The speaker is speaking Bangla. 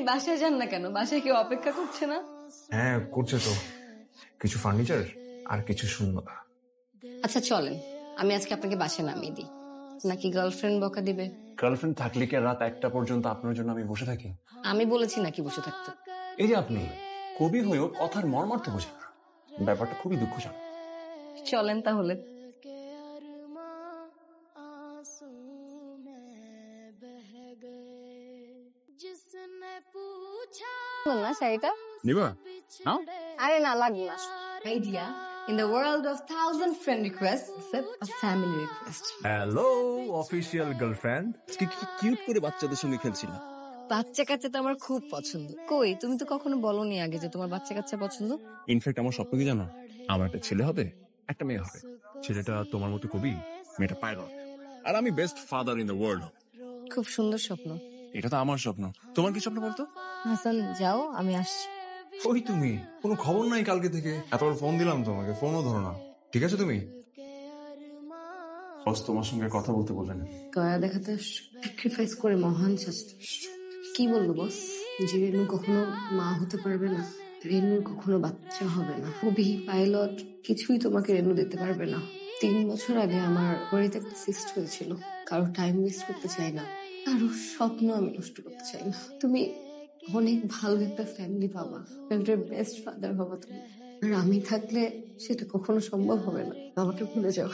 বাসায় যান না কেন? বাসায় কেউ অপেক্ষা করছে না? হ্যাঁ করছে তো, কিছু ফার্নিচার আর কিছু শূন্যতা। আচ্ছা চলেন, আমি আজকে আপনাকে বাসায় নামিয়ে দিই। নাকি গার্লফ্রেন্ড বকা দিবে? গার্লফ্রেন্ড থাকলে কি আর রাত 1টা পর্যন্ত আপনার জন্য আমি বসে থাকি? আমি বলেছি নাকি বসে থাকতে? এই যে আপনি কবি হয়েও কথার মর্মার্থ বোঝেন না, ব্যাপারটা খুবই দুঃখজনক। চলেন তাহলে। না শাড়িটা নিবা নাও। আরে না লাগবে না। Idea in the world of thousand friend request except a family request. Hello official girlfriend, কি কিউট করে বাচ্চাদের সঙ্গে খেলছিলাম। বাচ্চা কাচ্চা তো আমার খুব পছন্দ। কই তুমি তো কখনো বলোনি আগে যে তোমার বাচ্চা কাচ্চা পছন্দ। ইনফ্যাক্ট আমার স্বপ্ন কি জানো, আমার একটা ছেলে হবে একটা মেয়ে হবে। ছেলেটা তোমার মতো কবি, মেয়েটা পাইলট, আর আমি best father in the world. খুব সুন্দর স্বপ্ন। এটা তো আমার স্বপ্ন, তোমার কি স্বপ্ন বলতো? হাসান যাও, আমি আসছি। ওই তুমি কোনো খবর নাই কালকে থেকে, এতবার ফোন দিলাম তোমাকে, ফোনও ধরো না। ঠিক আছে তুমি? বস তোমার সঙ্গে কথা বলতে বললেন। দয়া দেখাতে স্যাক্রিফাইস করে মহান শাস্তি। কি বললো বস? যে রেনু কখনো মা হতে পারবে না, রেনুর কখনো বাচ্চা হবে না, কবি পাইলট কিছুই তোমাকে রেনু দিতে পারবে না। 3 বছর আগে আমার বাড়িতে একটা সিস্ট হয়েছিল। কারো টাইম ওয়েস্ট করতে চাই না, কারো স্বপ্ন আমি নষ্ট করতে চাই না। তুমি অনেক ভালো একটা ফ্যামিলি পাবা, ফ্যামিলির বেস্ট ফাদার হবা তুমি। আর আমি থাকলে সেটা কখনো সম্ভব হবে না। বাবাকে ভুলে যাও।